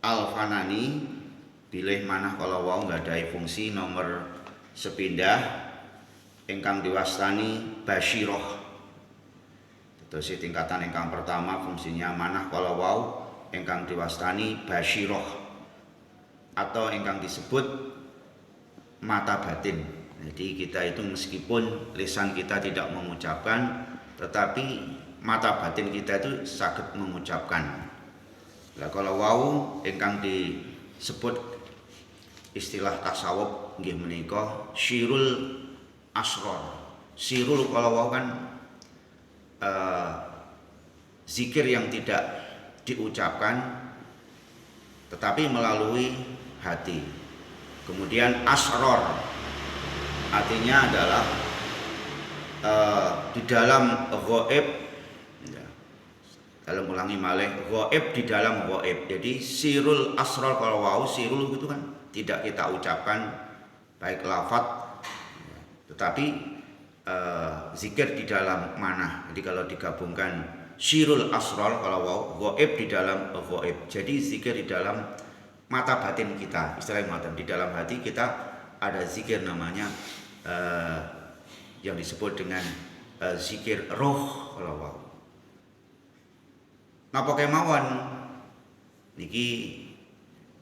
Al-Fanani bilih manah kala wau nggadahi fungsi nomor sepindah ingkang diwastani basyirah. Terus tingkatan ingkang pertama fungsinya manah kala wau ingkang diwastani basyirah atau ingkang disebut mata batin. Jadi kita itu meskipun lisan kita tidak mengucapkan, tetapi mata batin kita itu saged mengucapkan. Lah kalau wau ingkang disebut istilah tasawuf nggih menika syirul asrar. Sirul kalau wau kan zikir yang tidak diucapkan tetapi melalui hati. Kemudian asrar artinya adalah di dalam ghaib, dalam ulangi malih, ghaib di dalam ghaib. Jadi sirul asrar kalau wau sirul itu kan tidak kita ucapkan baik lafaz tetapi zikir di dalam manah. Jadi kalau digabungkan sirul asrar kalau wau ghaib di dalam ghaib. Jadi zikir di dalam mata batin kita, istilahnya di dalam hati kita ada zikir namanya yang disebut dengan zikir roh kalau wau. Napa kemawon niki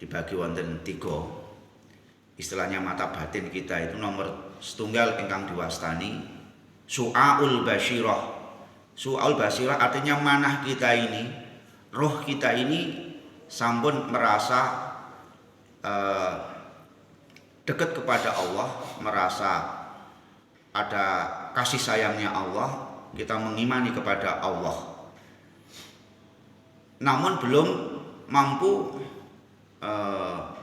dibagi wonten 3. Istilahnya mata batin kita itu nomor setunggal ingkang diwastani su'aul basyirah. Su'aul basyirah artinya manah kita ini, roh kita ini sampun merasa dekat kepada Allah, merasa ada kasih sayangnya Allah, kita mengimani kepada Allah. Namun belum mampu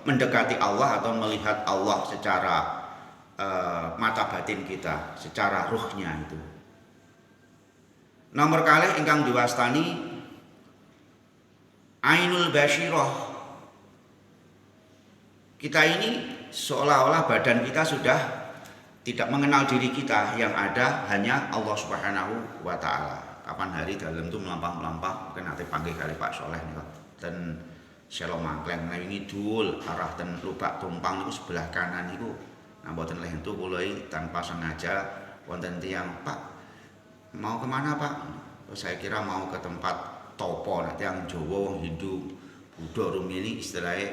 mendekati Allah atau melihat Allah secara mata batin kita, secara ruhnya itu. Nomor kalih ingkang diwastani ainul basyirah. Kita ini seolah-olah badan kita sudah tidak mengenal diri kita, yang ada hanya Allah Subhanahu wa taala. Kapan hari dalam itu melampah-melampah mungkin nanti panggil kali Pak Soleh nih Pak. Dan Selo Mangkleng nah ini dul arah ten Lubak Tumpang itu sebelah kanan itu. Nah mboten leh itu kula tanpa sengaja wonten tiyang, Pak mau kemana Pak? Saya kira mau ke tempat topo, nanti yang Jawa, Hindu, Buddha, Rumini istilahnya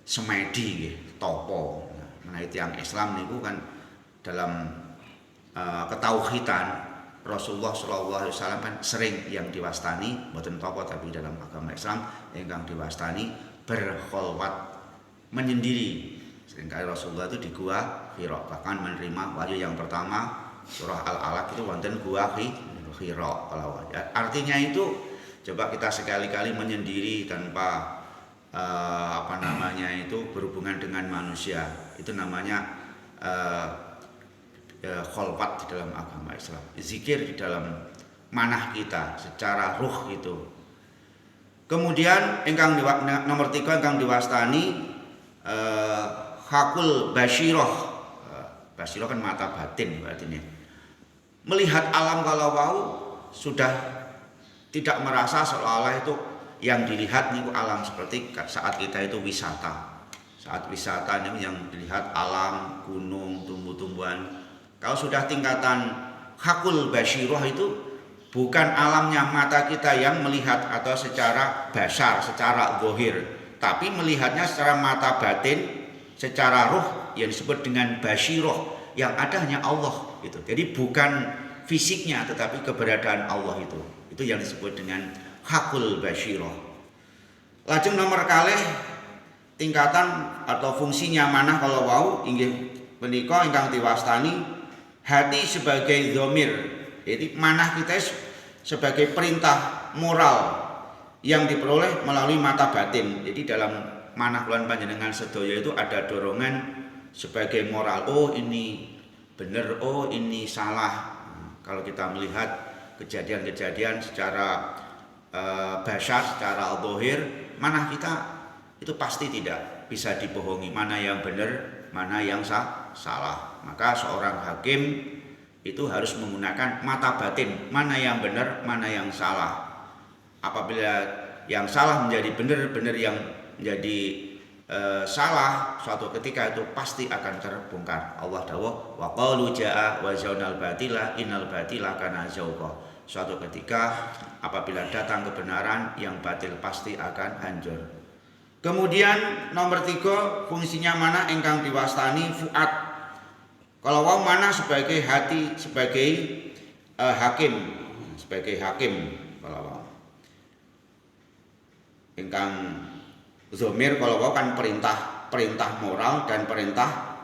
semedi nggih, topo. Nah itu yang Islam niku kan dalam ketauhidan Rasulullah SAW kan sering yang diwastani mboten topo tapi dalam agama Islam ingkang diwastani berkholwat, menyendiri. Seringkali Rasulullah itu di gua Hira, bahkan menerima wahyu yang pertama surah Al-Alaq itu wonten gua Hira. Artinya itu coba kita sekali-kali menyendiri tanpa berhubungan dengan manusia. Itu namanya kholwat di dalam agama Islam. Zikir di dalam manah kita secara ruh itu. Kemudian ingkang nomor 3 ingkang diwastani hakul basyirah. Basyirah kan mata batin artinya. Melihat alam kalau wau sudah tidak merasa seolah-olah itu yang dilihat niku alam, seperti saat kita itu wisata. Saat wisata ini yang dilihat alam, gunung, tumbuh-tumbuhan. Kalau sudah tingkatan hakul basyirah itu bukan alamnya mata kita yang melihat atau secara basar, secara zahir, tapi melihatnya secara mata batin, secara ruh yang disebut dengan basyirah, yang ada hanya Allah itu. Jadi bukan fisiknya tetapi keberadaan Allah itu. Itu yang disebut dengan hakul basyirah. Lajeng nomor kalih tingkatan atau fungsinya manah kalau wau inggih menika ingkang diwastani hati sebagai dhamir. Jadi manah kita sebagai perintah moral yang diperoleh melalui mata batin. Jadi dalam manah kula panjenengan sedaya itu ada dorongan sebagai moral. Oh ini benar, oh ini salah. Kalau kita melihat kejadian-kejadian secara basar, secara zahir, manah kita itu pasti tidak bisa dibohongi. Mana yang benar, mana yang salah. Maka seorang hakim itu harus menggunakan mata batin, mana yang benar, mana yang salah. Apabila yang salah menjadi benar, benar yang menjadi salah suatu ketika itu pasti akan terbongkar. Allah dawuh wa qalu jaa wa zaunal batila innal batila kana zauqa. Suatu ketika apabila datang kebenaran, yang batil pasti akan hancur. Kemudian nomor 3, fungsinya mana ingkang diwastani fuad. Kalau wau mana sebagai hati, sebagai hakim, kalau wau ingkang zomir, kalau wau kan perintah moral dan perintah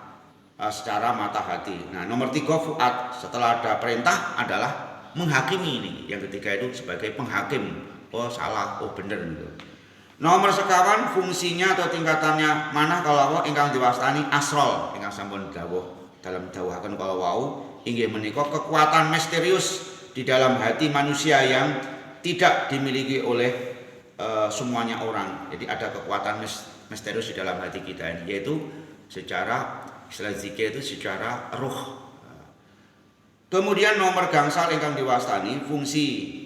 secara mata hati. Nah, nomor 3 fuad, setelah ada perintah adalah menghakimi ini. Yang ketiga itu sebagai penghakim. Oh salah, oh bener gitu. Nomor sekawan fungsinya atau tingkatannya mana kalau wau ingkang diwastani asrol, ingkang sampun dawuh dalam dawuhaken kalau wau inggih menika kekuatan misterius di dalam hati manusia yang tidak dimiliki oleh semuanya orang. Jadi ada kekuatan misterius di dalam hati kita ini, yaitu secara istilah zikir itu secara ruh. Kemudian nomor gangsal ingkang diwastani fungsi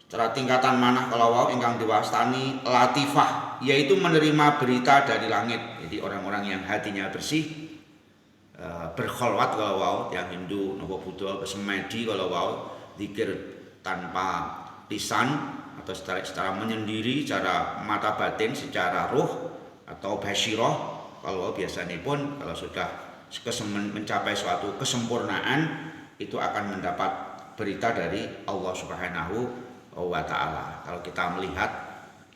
secara tingkatan manah kalau wau ingkang diwastani latifah, yaitu menerima berita dari langit. Jadi orang-orang yang hatinya bersih, berkholwat kalau wau, yang Hindu nopo Buddha semedi kalau wau, zikir tanpa lisan atau secara menyendiri, secara mata batin, secara ruh atau basyirah kalau biasanya pun kalau sudah mencapai suatu kesempurnaan itu akan mendapat berita dari Allah Subhanahu wa Ta'ala. Kalau kita melihat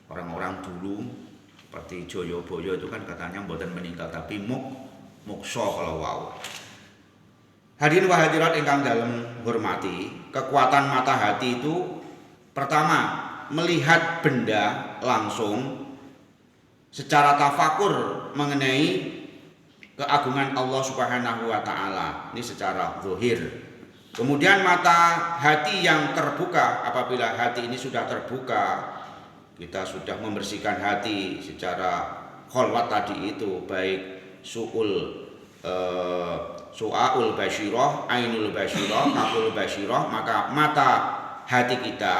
orang-orang dulu seperti Joyoboyo itu kan katanya mboten meninggal tapi muksa kalau wau. Hadirin wa hadirat ingkang dalem hormati, kekuatan mata hati itu pertama melihat benda langsung secara tafakur mengenai keagungan Allah Subhanahu wa Ta'ala. Ini secara zahir. Kemudian mata hati yang terbuka, apabila hati ini sudah terbuka, kita sudah membersihkan hati secara kholwat tadi itu, baik su'aul basyirah, ainul basyirah, hakul basyirah, maka mata hati kita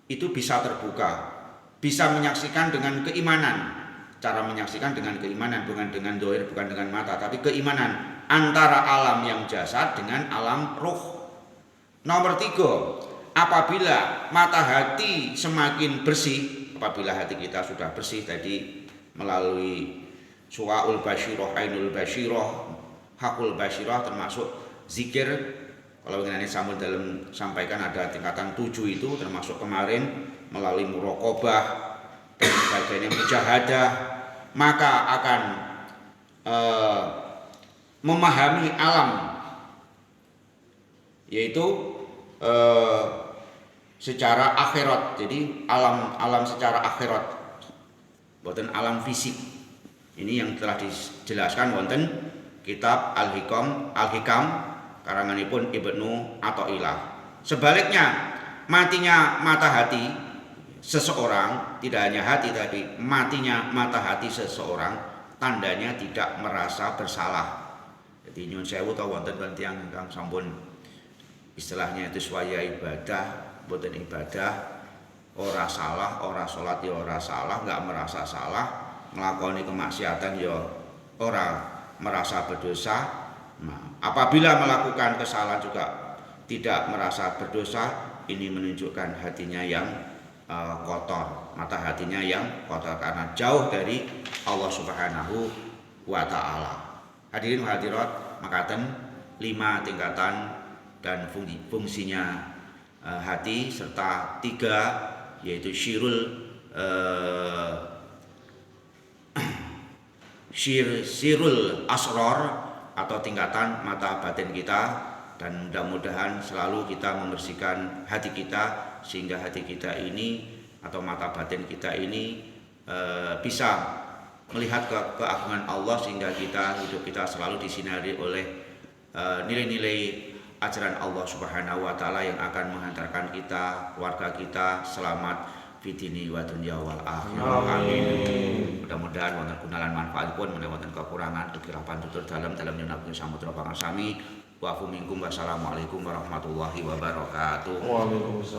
itu bisa terbuka, bisa menyaksikan dengan keimanan. Cara menyaksikan dengan keimanan, bukan dengan dohir, bukan dengan mata, tapi keimanan antara alam yang jasad dengan alam ruh. Nomor 3, apabila mata hati semakin bersih, apabila hati kita sudah bersih tadi melalui su'aul basyirah, ainul basyirah, hakul basyirah, termasuk zikir. Kalau ini sampun dalam sampaikan ada tingkatan 7 itu, termasuk kemarin melalui muraqabah dan sebagainya, mujahadah, maka akan memahami alam, yaitu secara akhirat. Jadi alam secara akhirat, bukan alam fisik. Ini yang telah dijelaskan wonten kitab Al-Hikam karanganipun Ibnu Athaillah. Sebaliknya, matinya mata hati seseorang, tidak hanya hati tapi matinya mata hati seseorang, tandanya tidak merasa bersalah. Jadi nyun sewu ta wonten tiyang ingkang sampun istilahnya itu swaya ibadah, boten ibadah, ora salah, ora salat ya ora salah, enggak merasa salah, nglakoni kemaksiatan ya ora merasa berdosa. Nah, apabila melakukan kesalahan juga tidak merasa berdosa, ini menunjukkan hatinya yang kotor, mata hatinya yang kotor karena jauh dari Allah Subhanahu wa Ta'ala. Hadirin hadirat, makaten 5 tingkatan dan fungsinya hati, serta 3 yaitu syirul asror atau tingkatan mata batin kita. Dan mudah-mudahan selalu kita membersihkan hati kita sehingga hati kita ini atau mata batin kita ini bisa melihat keagungan Allah, sehingga hidup kita selalu disinari oleh nilai-nilai ajaran Allah Subhanahu wa Ta'ala yang akan menghantarkan kita, keluarga kita selamat fitini wa dunya wal akhirah. Amin. Mudah-mudahan wonten gunalan manfaatipun, wonten kekurangan kekirapan tutur dalam nyunaken samudra pangarsami. Wa afu minkum, wassalamualaikum warahmatullahi wabarakatuh. Waalaikumsalam.